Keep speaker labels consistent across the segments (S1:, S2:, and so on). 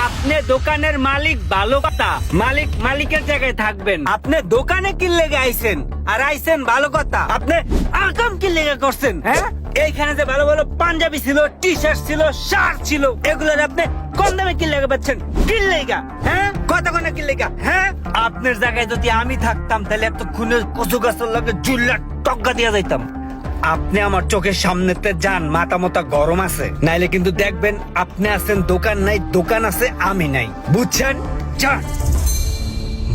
S1: আপনি দোকানের মালিক, ভালো কথা। মালিকের জায়গায় থাকবেন। আপনি দোকানে কি লেগে আইছেন, আর আইছেন ভালো কথা। আপনি আকাম কি লেগে করছেন? হ্যাঁ, এইখানে যে ভালো ভালো পাঞ্জাবি ছিল, টি শার্ট ছিল, শার্ট ছিল, এগুলোর আপনি কম দামে কি লেগে পাচ্ছেন? কি লেগা? হ্যাঁ, কতক্ষণে কি লেগা? হ্যাঁ, আপনার জায়গায় যদি আমি থাকতাম তাহলে এতক্ষণে কচু গাছের লগে জুল্লা টক্কা দিয়া যাইতাম। আপনি আমার চোখের সামনেতে যান, মাথা মতা গরম আছে, নাইলে কিন্তু দেখবেন আপনি আছেন দোকান নাই, দোকান আছে আমি নাই, বুঝছেন? যান।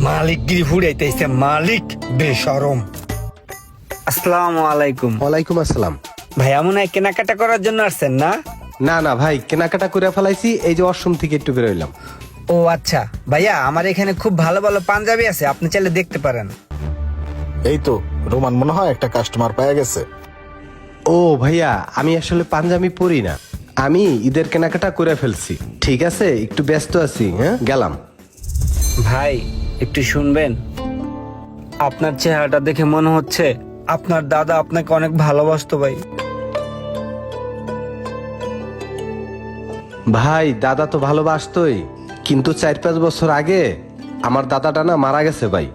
S1: মালিকগিরি ফুড়াইতেছে, মালিক বেশরম। আসসালামু আলাইকুম।
S2: ওয়ালাইকুম আসসালাম।
S1: ভাইয়া মনে হয় কেনাকাটা করার জন্য আসছেন না?
S2: না না ভাই, কেনাকাটা করে ফেলাইছি, এই যে ওয়াশরুম থেকে একটু বেরোইলাম।
S1: ও আচ্ছা ভাইয়া, আমার এখানে খুব ভালো ভালো পাঞ্জাবি আছে, আপনি চাইলে দেখতে পারেন।
S3: এই তো রোমান মনে হয় একটা কাস্টমার পেয়ে গেছে।
S2: ও ভাইয়া, আমি আসলে পাঞ্জাবি পরি না, আমি ঈদের কেনাকাটা করে ফেলছি। ঠিক আছে, একটু ব্যস্ত আছি, হ্যাঁ গেলাম।
S1: ভাই একটু শুনবেন? আপনার চেহারাটা দেখে মনে হচ্ছে আপনার দাদা আপনাকে অনেক ভালোবাসতো ভাই।
S2: ভাই দাদা তো ভালোবাসতোই, কিন্তু 4-5 বছর আগে আমার দাদাটা না মারা গেছে ভাই।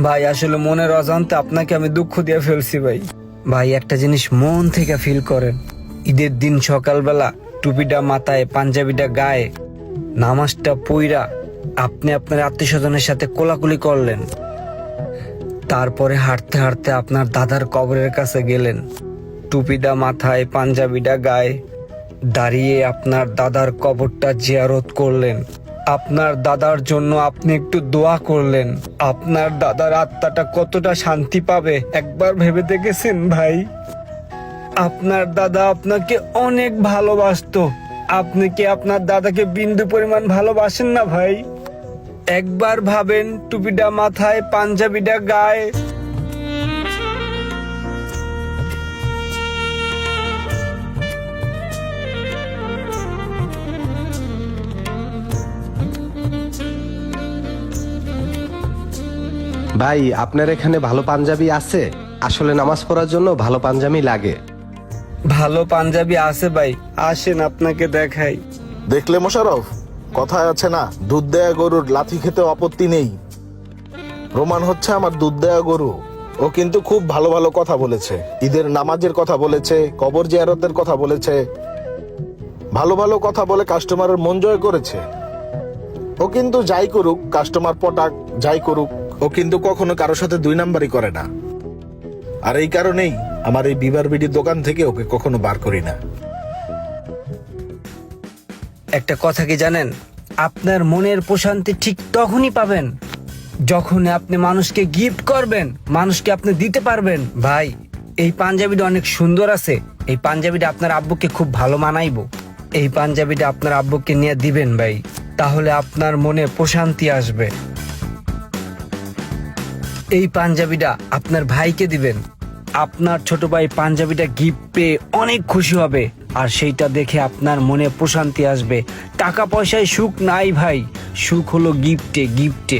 S1: ভাই আসলে মনের অজান্তে আপনাকে আমি দুঃখ দিয়ে ফেলছি ভাই। ভাই একটা জিনিস মন থেকে ফিল করেন, ঈদের দিন সকালবেলা টুপিটা মাথায়, পাঞ্জাবিটা গায়ে, নামাজটা পইরা আপনি আপনার আত্মীয় স্বজনের সাথে কোলাকুলি করলেন, তারপরে হাঁটতে হাঁটতে আপনার দাদার কবরের কাছে গেলেন, টুপিটা মাথায়, পাঞ্জাবিটা গায়ে, দাঁড়িয়ে আপনার দাদার কবরটা জিয়ারত করলেন, আপনার দাদার জন্য আপনি একটু দোয়া করলেন। আপনার দাদার আত্মাটা কতটা শান্তি পাবে একবার ভেবে দেখেছেন ভাই? আপনার দাদা আপনাকে অনেক ভালোবাসতো, আপনি কি আপনার দাদাকে বিন্দু পরিমাণ ভালোবাসেন না ভাই? একবার ভাবেন, টুপিটা মাথায়, পাঞ্জাবিটা গায়ে।
S2: ভাই আপনার এখানে ভালো পাঞ্জাবি আছে? আসলে নামাজ পড়ার জন্য ভালো পাঞ্জাবি লাগে।
S1: ভালো পাঞ্জাবি আছে ভাই, আসেন আপনাকে দেখাই।
S3: দেখলে মোশারফ, কথায় আছে না, দুধ দেয়া গরুর লাথি খেতে আপত্তি নেই। রোমান হচ্ছে আমার দুধ দেয়া গরু। ও কিন্তু খুব ভালো ভালো কথা বলেছে, ঈদের নামাজের কথা বলেছে, কবর জিয়ারতের কথা বলেছে, ভালো ভালো কথা বলে কাস্টমারের মন জয় করেছে। ও কিন্তু যাই করুক, কাস্টমার পটাক যাই করুক, ও কিন্তু কখনো কারোর সাথে 2 নাম্বারই করে না। আর এই কারণেই আমার এই বিবার বিডির দোকান থেকে ওকে কখনো বার করি না।
S1: একটা কথা কি জানেন, আপনার মনের প্রশান্তি ঠিক তখনই পাবেন যখন আপনি মানুষকে গিফট করবেন, মানুষকে আপনি দিতে পারবেন। ভাই এই পাঞ্জাবিটা অনেক সুন্দর আছে, এই পাঞ্জাবিটা আপনার আব্বুকে খুব ভালো মানাইবো। এই পাঞ্জাবিটা আপনার আব্বুকে নিয়ে দিবেন ভাই, তাহলে আপনার মনে প্রশান্তি আসবে। এই পাঞ্জাবিটা আপনার ভাইকে দিবেন, আপনার ছোট ভাই পাঞ্জাবিটা গিফট পেয়ে অনেক খুশি হবে, আর সেইটা দেখে আপনার মনে প্রশান্তি আসবে। টাকা পয়সায় সুখ নাই ভাই, সুখ হলো গিফটে।